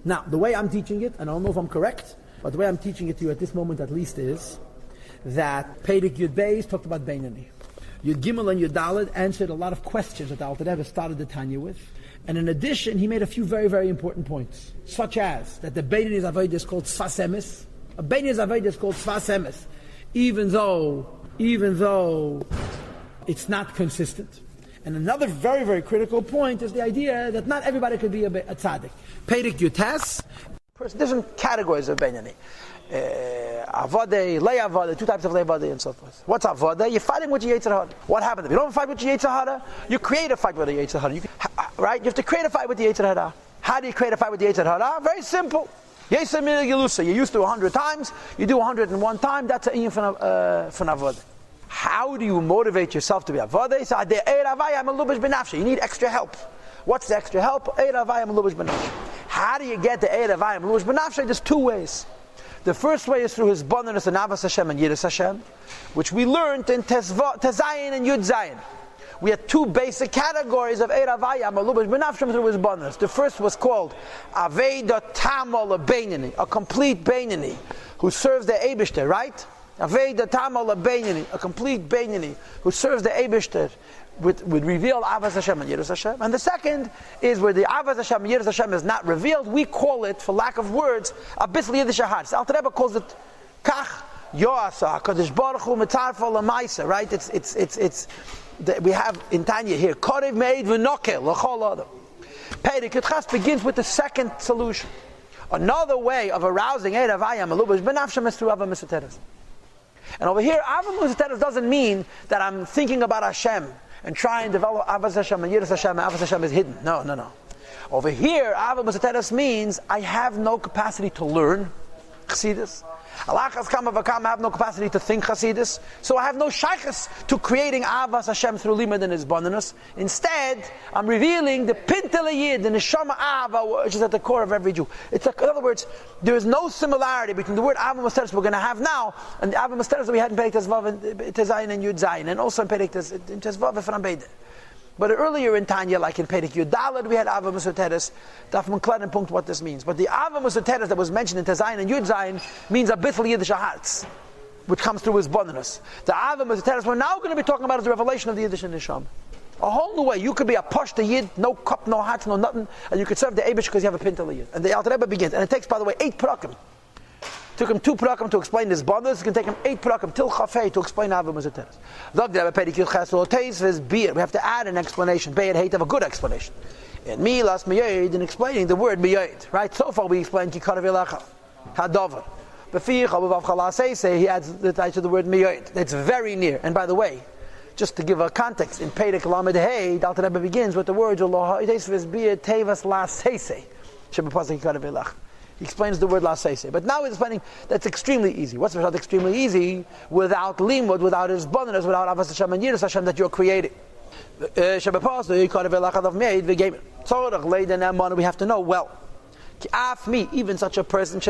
Now, the way I'm teaching it, and I don't know if I'm correct, but the way I'm teaching it to you at this moment at least is that Perek Yud Beis talked about Beinani. Yud Gimel and Yud Daled answered a lot of questions that the Alter Rebbe started the Tanya with. And in addition, he made a few very, very important points, such as that the Beinani's Avodah is called Sfas Emes. A Beinani's Avodah is called Sfas Emes, even though it's not consistent. And another very, very critical point is the idea that not everybody could be a tzaddik. Perek Yud Tes, different categories of Beinani. Avodah, lay avodah, two types of lay avodah and so forth. What's avodah? You're fighting with your Yetzer Hara. What happens if you don't fight with your Yetzer Hara? You create a fight with the Yetzer Hara. Right? You have to create a fight with the Yetzer Hara. How do you create a fight with the Yetzer Hara? Very simple. Yesem min gelusa. You used to 100 times. You do 101 times. That's an inyan for avodah. How do you motivate yourself to be avodah? You need extra help. What's the extra help? How do you get the Eir Avayim Lubish B'nafshay? There's two ways. The first way is through his bonus and Avas Hashem and Yiras Hashem, which we learned in Tezayin and Yud Zayin. We had two basic categories of Eir Avayim Lubish B'nafshay through his bonus. The first was called Aveda Tamal Beinani, a complete Beinani, who serves the Eibishter, right? Aveda Tamal Beinani, a complete Beinani, who serves the Eibishter, with revealed Avas Hashem and Yiras Hashem. And the second is where the Avas Hashem and Yiras Hashem is not revealed. We call it, for lack of words, Abisli Yiddish Ahad. The Alter Rebbe calls it Kach Yoasa Kadosh Baruch Hu Mitzarfa Lamaisa. Right? We have in Tanya here Korev Meid V'Nokel L'Chol Adam. Perek Yud Ches begins with the second solution. Another way of arousing Eir Avayim Lubish B'nafshem is through Ava Mitzvah. And over here, Ava Mitzvah doesn't mean that I'm thinking about Hashem and try and develop Avas Hashem and Yiras Hashem, and Avas Hashem is hidden. No. Over here, Ava Mitzvah means I have no capacity to learn Chassidus. Alachas kama v'kama, I have no capacity to think Chassidus. So I have no shaychus to creating Avas Hashem through limud and his bonus. Instead, I'm revealing the Pintel Yid, the Neshama Ava, which is at the core of every Jew. It's like, in other words, there is no similarity between the word Ava Mitzvah we're going to have now and the Ava Mitzvah that we had in Perek Tezvav and Tezayin and Yud Zayin, and also in Perek Tezvav and Frambeide. But earlier in Tanya, like in Perek Yud Daled, we had Ava Mitzvah. Daf Menklen punkt what this means. But the Ava Mitzvah that was mentioned in Tezayin and Yud Zayin means a bitl Yiddish Ahatz, which comes through his bonus. The Ava Mitzvah we're now going to be talking about is the revelation of the Yiddish Neshama. A whole new way. You could be a Pashta Yid, no cup, no hats, no nothing, and you could serve the Eibush because you have a Pintel Yid. And the Alter Rebbe begins. And it takes, by the way, 8 prakim. Took him 2 prakim to explain his bonus. It can take him 8 prakim till Chafei to explain Ava Mitzvah. We have to add an explanation. Be'er hate, have a good explanation. And Milas Miyoid, in explaining the word Miyoid. Right? So far we explained Kikar Vilacha, Hadover. He adds the title to the word Miyoid. That's very near. And by the way, just to give a context, in Perek Lamed Hey, the Alter Rebbe begins with the words Teves La Seise. He explains the word La Seise. But now he's explaining that's extremely easy. What's extremely easy? Without limud, without his bonus, without Avas Hashem and Yiras Hashem that you're creating. So we have to know, well, even such a person,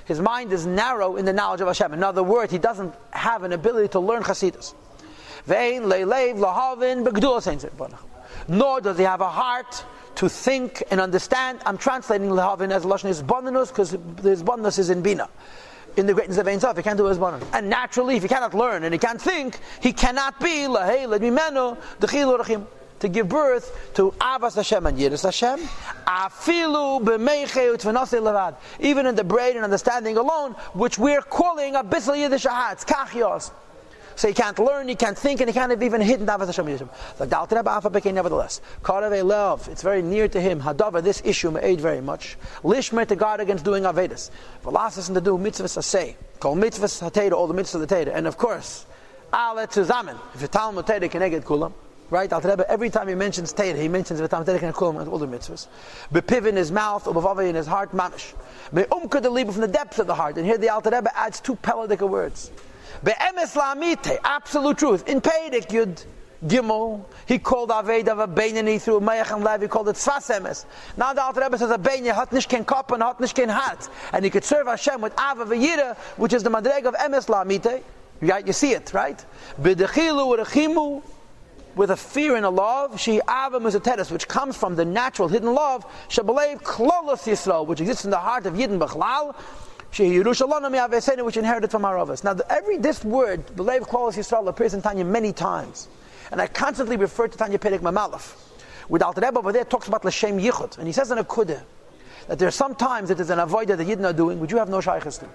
his mind is narrow in the knowledge of Hashem. In other words, he doesn't have an ability to learn Chassidus. Nor does he have a heart to think and understand. I'm translating Lehavin as Lashon Hizbonenus because his bonus is in Bina. In the greatness of Ein Sof, he can't do his bonus. And naturally, if he cannot learn and he can't think, he cannot be Lahei Ledmimenu Dechilu Rachim, to give birth to Avas Hashem and Yiras Hashem, Afilu B'meichei U'Tvenasei Levad, even in the brain and understanding alone, which we're calling a Bissel Yiddish Ahatz, Kachios. So he can't learn, he can't think, and he can't have even hidden Avas Hashem and Yiras Hashem. Like the Alter Rebbe Alpha became nevertheless. Karavei Love, it's very near to him. Hadava, this issue may aid very much. Lishmer to guard against doing Avedas. Velasas to do mitzvahs asay. Call mitzvahs hateda, all the mitzvahs of the Teda. And of course, Ale Tzuzamen. If you Talmud Teda Keneged Kulam. Right, Alter Rebbe, every time he mentions Teda, he mentions V'tam Teda Keneged Kulam and all the mitzvahs. Bepiv in his mouth, Ubavave in his heart, Mamish. Be'umka the liba from the depths of the heart. And here the Alter Rebbe adds 2 peladic words. Be'emes la'amite, absolute truth. In Perek Yud Gimel, he called Aveda of a Beinani through Mayach and Lev, he called it Sfas Emes. Now the Alter Rebbe says a Beinani hat nish ken kop and hat nish ken hat. And he could serve Hashem with Ava v'yira, which is the madreg of Emes la'amite. Right, you see it, right? B'dechilu u'rechimu, with a fear and a love, she ava muzateres, which comes from the natural hidden love, shabalev klolos Yisrael, which exists in the heart of Yidden Bechlal, which inherited from our Avos. Now, this word, belev klolos Yisrael, appears in Tanya many times, and I constantly refer to Tanya Perek Mamalef. With Alter Rebbe over there talks about l'shem yichud, and he says in a kudah that there are some times that there's an avodah that Yidden are doing which you have no shaykhs to,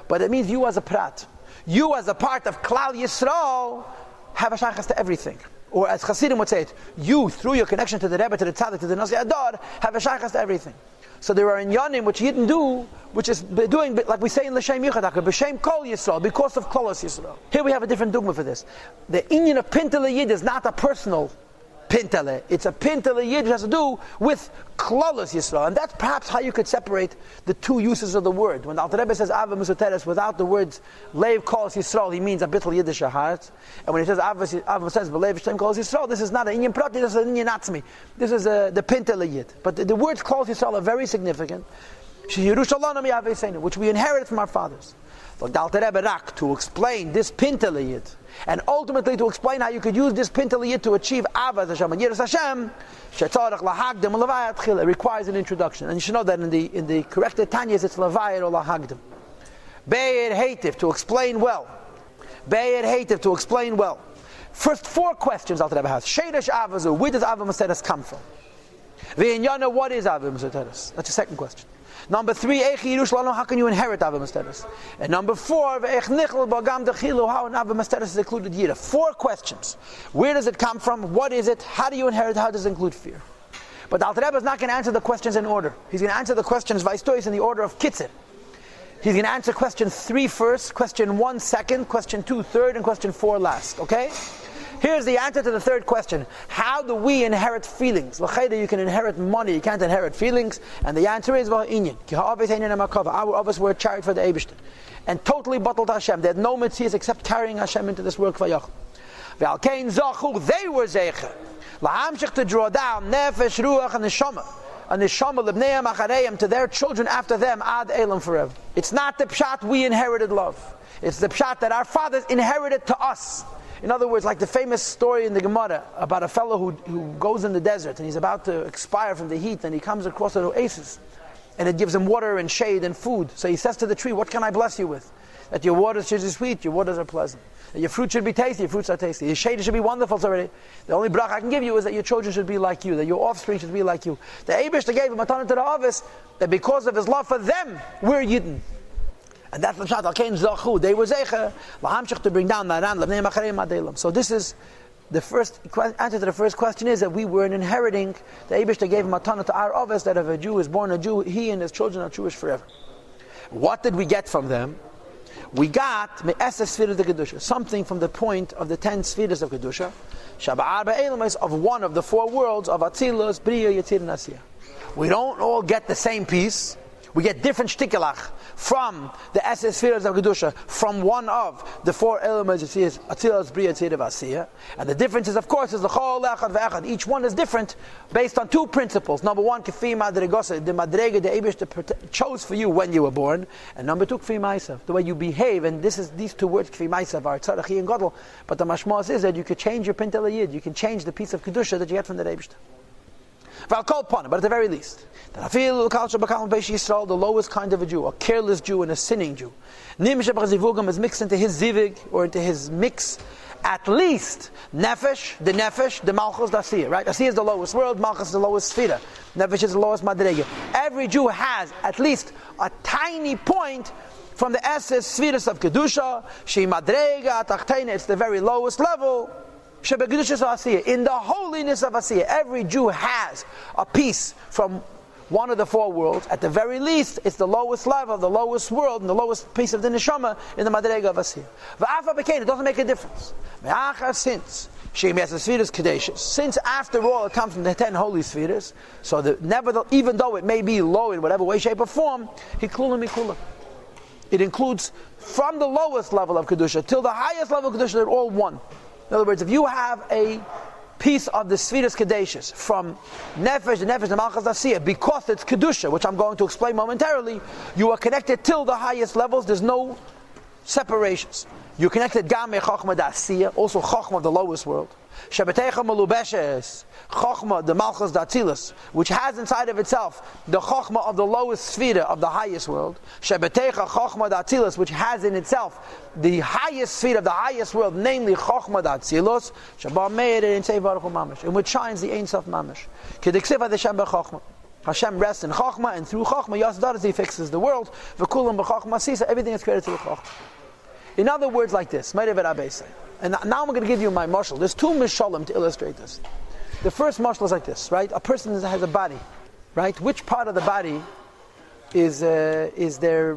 but it means you as a prat, you as a part of Klal Yisrael, have a shaykhs to everything. Or as Hasidim would say it, you, through your connection to the Rebbe, to the Tzaddik, to the Nasi Adar, have a shaykhs to everything. So there are inyanim which Yidden do, which is doing, like we say in l'shem yichud, b'shem kol Yisrael, because of klolos Yisrael. Here we have a different dogma for this. The inyan of Pintele Yid is not a personal Pintele. It's a Pintele Yid which has to do with klolos Yisrael. And that's perhaps how you could separate the two uses of the word. When the Alter Rebbe says Ava Musateres without the words Leiv Kolos Yisrael, he means a bittul Yiddish heart. And when he says Ava says Leiv Shem Kolos Yisrael, this is not an Inyan Prati, this is an Inyan Atzmi. This is the Pintele Yid. But the words Kolos Yisrael are very significant, which we inherited from our fathers. So the Alter Rebbe Rak, to explain this Pintele Yid, and ultimately to explain how you could use this Pintele Yid to achieve Avas Hashem and Yiras Hashem, it requires an introduction. And you should know that in the corrected Tanyas it's Levayat or Lahagdim. Be'er Heitiv, to explain well. Be'er Heitiv, to explain well. First 4 questions Alter Rebbe has. Sheidash Avazu, where does Ava Museteres come from? V'Inyana, what is Ava Museteres? That's the second question. Number 3, how can you inherit Ava Musteres? And number 4, how an Ava Musteres is included here. 4 questions. Where does it come from? What is it? How do you inherit? How does it include fear? But Alter Rebbe is not going to answer the questions in order. He's going to answer the questions Vaistois in the order of Kitzur. He's going to answer question 3 first, question 1 second, question 2 third, and question 4 last. Okay? Here's the answer to the third question. How do we inherit feelings? You can inherit money, you can't inherit feelings. And the answer is, our Avos were charged for the Eibishter. And totally bottled Hashem. They had no mitzvahs except carrying Hashem into this world. They were zeicher. To draw down nefesh, ruach, and neshama. And neshama lebneim achareim, to their children after them, ad elam, forever. It's not the pshat we inherited love. It's the pshat that our fathers inherited to us. In other words, like the famous story in the Gemara about a fellow who goes in the desert and he's about to expire from the heat, and he comes across an oasis and it gives him water and shade and food. So he says to the tree, what can I bless you with? That your waters should be sweet, your waters are pleasant. That your fruit should be tasty, your fruits are tasty. Your shade should be wonderful. So already, the only bracha I can give you is that your children should be like you, that your offspring should be like you. The Eibishter gave him a ton to the harvest, that because of his love for them, we're Yidden. And that's the shot. They were zeicher to bring down that. So this is the first answer to the first question, is that we weren't inheriting. The Eibishter gave him a ton to our office, that if a Jew is born a Jew, he and his children are Jewish forever. What did we get from them? We got me'eses sfiras of kedusha, something from the point of the 10 sfiras of kedusha, of one of the 4 worlds of Atzilus, Bria, Yetzir, and Asiyah. We don't all get the same piece. We get different shtikelach from the Esses Sfiras of Kedusha, from one of the 4 elements of Atzilus, Bria, Yetzirah, Asiyah. And the difference is, of course, is l'chol echad ve'echad. Each one is different based on 2 principles. Number 1, k'fi madregosa, the madrega, the Eibishter chose for you when you were born. And number 2, k'fi ma'asav, the way you behave. And these 2 words, k'fi ma'asav, are tzarachi and gadol. But the mashmos is that you could change your Pintele Yid. You can change the piece of Kedusha that you get from the Eibishter. But at the very least, the lowest kind of a Jew, a careless Jew and a sinning Jew, is mixed into his zivig, or into his mix, at least nefesh, the malchus, the asiyah, right? Asiyah is the lowest world, malchus is the lowest sfira, nefesh is the lowest madrega. Every Jew has at least a tiny point from the essence sfiras of kedusha, she madrega, tachtena, it's the very lowest level. In the holiness of Asiyah, every Jew has a piece from one of the 4 worlds. At the very least, it's the lowest level, the lowest world, and the lowest piece of the neshama in the madrega of Asiyah. It doesn't make a difference. Since after all it comes from the 10 holy spheres, so that even though it may be low in whatever way, shape, or form, it includes from the lowest level of Kedusha till the highest level of Kedusha, they're all one. In other words, if you have a piece of the Sfiras Kadeshis from Nefesh, the Malchus Asiyah, because it's Kedusha, which I'm going to explain momentarily, you are connected till the highest levels, there's no separations. You're connected Game Chochma Asiyah, also Chochma of the lowest world. Shebetecha Malubeshes, Chochma, the Malchus Datzilus, which has inside of itself the Chochma of the lowest Sfira of the highest world. Shebetecha Chochma Datzilus, which has in itself the highest Sfira of the highest world, namely Chochma Datzilus, Shabbat Meir in Tzei Baruch Hu Mamash, in which shines the Ein Sof Mamash. Kediksiv Hashem B'Chochma. Hashem rests in Chochma, and through Chochma, Yossi He fixes the world. V'kulam B'Chochma Sisa, everything is created through Chochma. In other words, like this, and now I'm going to give you my mashal. There's two mishalim to illustrate this. The first mashal is like this, right? A person has a body, right? Which part of the body is their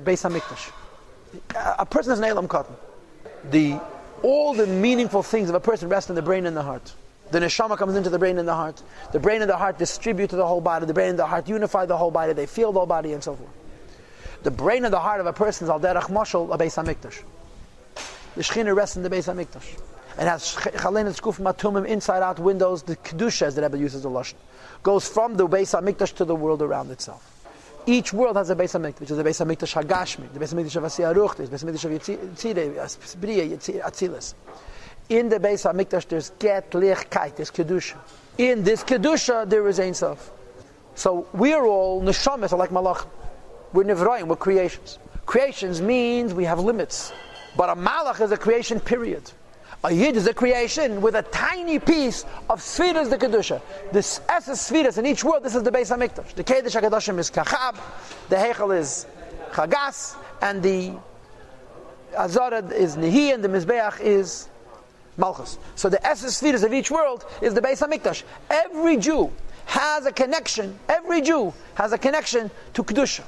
Beis HaMikdash? A person has an Eilam Katan. All the meaningful things of a person rest in the brain and the heart. The neshama comes into the brain and the heart. The brain and the heart distribute to the whole body. The brain and the heart unify the whole body. They feel the whole body and so forth. The brain and the heart of a person is al derech mashal a Beis HaMikdash. The Shechina rests in the Beis HaMikdash. And has Chalenet Shkuf Matumim, inside out windows, the Kedusha, as the Rebbe uses the Lashon, goes from the Beis HaMikdash to the world around itself. Each world has a Beis HaMikdash, which is the Beis HaMikdash HaGashmi, the Beis HaMikdash of Asiyah Ruch, the Beis HaMikdash of Yitzireh, Briya, Atzilis. In the Beis HaMikdash there's Get, Lichkeit, there's Kedusha. In this Kedusha there is Ein Sof. So we're all Neshamas, are like Malachim. We're Nivroim, we're creations. Creations means we have limits. But a malach is a creation, period. A yid is a creation with a tiny piece of Sfiras, the Kedusha. This Esses Sfiras in each world, this is the Beis HaMikdash. The Kedesh HaKadoshim is Kachab, the Heichel is Chagas, and the Azorah is Nehi, and the Mizbeach is Malchus. So the Esses Sfiras of each world is the Beis HaMikdash. Every Jew has a connection to Kedusha.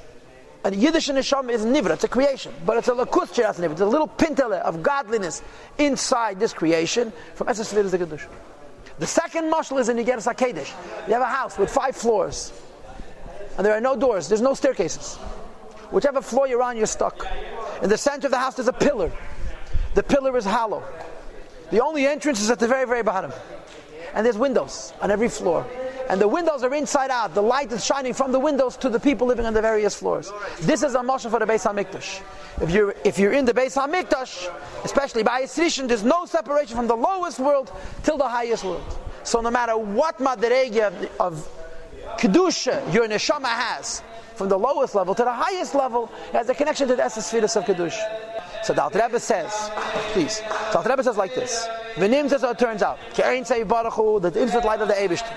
And Yiddish neshama is nivra, it's a creation, but it's a lakus she'as nivra. It's a little pintele of godliness inside this creation from Esses Sfiras the Kedusha. The second mashal is in Yigeres HaKedesh. You have a house with 5 floors, and there are no doors, there's no staircases. Whichever floor you're on, you're stuck. In the center of the house, there's a pillar. The pillar is hollow. The only entrance is at the very, very bottom. And there's windows on every floor. And the windows are inside out. The light is shining from the windows to the people living on the various floors. This is a mashal for the Beis HaMikdash. If you're in the Beis HaMikdash, especially by Yisrishin, there's no separation from the lowest world till the highest world. So no matter what madrega of Kedusha your neshama has, from the lowest level to the highest level, it has a connection to the Esses Sfiras of Kedusha. So the Alter Rebbe says, please, so the Alter Rebbe says like this, V'nim says how it turns out, Ke'ein Tzei Baruch Hu, the infinite light of the Eibishter.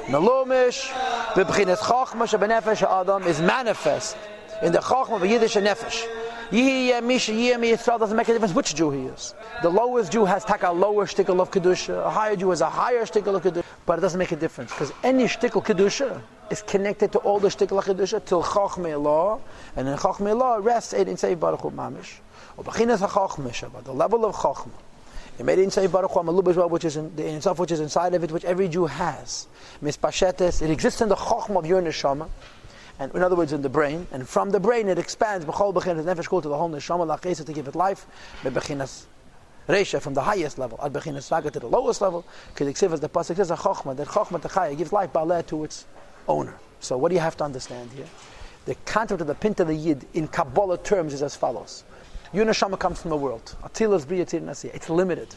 Melumish, v'b'chinas Chochma shebenefesh ha'adam is manifest in the Chochma of Yiddish nefesh. Yihiyeh Misha Yihiyeh Yisrael doesn't make a difference which Jew he is. The lowest Jew has a lower shtickle of Kedusha, a higher Jew has a higher shtickle of Kedusha, but it doesn't make a difference, because any shtickle Kedusha is connected to all the shtickle of Kedusha till Chochma Elah, and in Chochma Elah rests Ein Tzei Baruch Hu Mamish, or b'chinas ha'Chochma, but the level of Chochma. It made Ein Tzei Baruch Hu Malubah, which is in the Ein Sof, which is inside of it, which every Jew has. Mispashetes, it exists in the Chochma of your neshama, and in other words, in the brain, and from the brain it expands b'chol b'chinas nefesh kol to the whole neshama la'chesa to give it life, b'chinas reisha from the highest level, ad b'chinas raga to the lowest level. K'diksiv as the pasuk says, a Chochma, that Chochma techaya gives life ba'aleh to its owner. So what do you have to understand here? The concept of the Pinta the Yid in Kabbalah terms is as follows. Your neshama comes from the world. Atzilas Briya Tzir Nasiya. It's limited.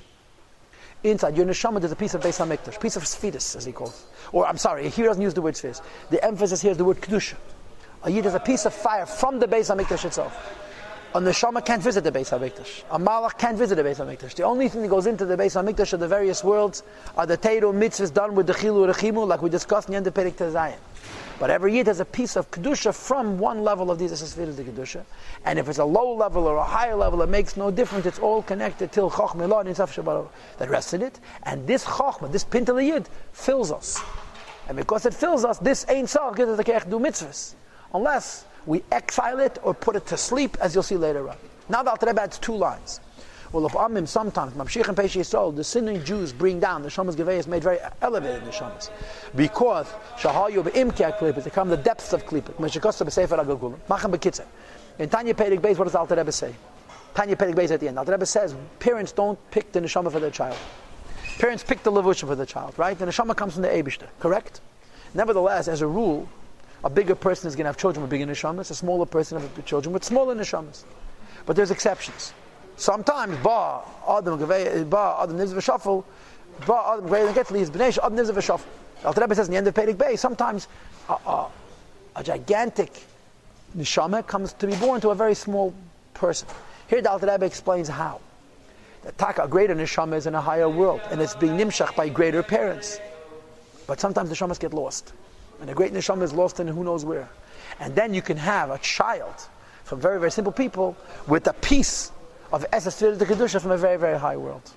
Inside your neshama there's a piece of Beis HaMikdash, piece of Sfiras as he calls it. Or I'm sorry, he doesn't use the word Sfiras. The emphasis here is the word Kedusha. A Yid is a piece of fire from the Beis HaMikdash itself. A neshama can't visit the Beis HaMikdash. A malach can't visit the Beis HaMikdash. The only thing that goes into the Beis HaMikdash of the various worlds are the Teiro mitzvahs done with the Chilu Rechimu, like we discussed in the end of Perek Tezayin. But every Yid has a piece of Kedusha from one level of these Sfiras, the Kedusha. And if it's a low level or a higher level, it makes no difference. It's all connected till Chochma Elah and Yitzhak Shabbat that rests in it. And this Chochma, this Pinta Yid, fills us. And because it fills us, this Ein Sof gives us the Keach do mitzvahs. Unless we exile it or put it to sleep, as you'll see later on. Now the Alter Rebbe adds 2 lines. Well, of Amim, sometimes, Mamshich and Peish Yisrael, the sinning Jews bring down, the Shamas Gevei is made very elevated in the Shamas. Because, Shahayu be'imkei klipit, they come the depths of klipit. Meshikosta b'sefer agagulim. Machem b'kitzeh. In Tanya Perek Beis, what does the Alter Rebbe say? Tanya Perek Beis at the end. Alter Rebbe says, parents don't pick the Neshama for their child. Parents pick the Levushim for the child, right? The Neshama comes from the Eibishter, correct? Nevertheless, as a rule, a bigger person is going to have children with bigger Neshamas, a smaller person will have children with smaller Neshamas. But there's exceptions. Sometimes, Adam Nivz V'Shafel, But greater than get leaves b'nei she'ad nivza v'shaf. Alter Rebbe says in the end of Perek Beis, sometimes a gigantic neshama comes to be born to a very small person. Here the Alter Rebbe explains how. That a greater neshama is in a higher world, and it's being nimshach by greater parents. But sometimes the neshamas get lost, and a great neshama is lost in who knows where. And then you can have a child from very, very simple people with a piece of Esas Tefillah to Kedusha from a very, very high world.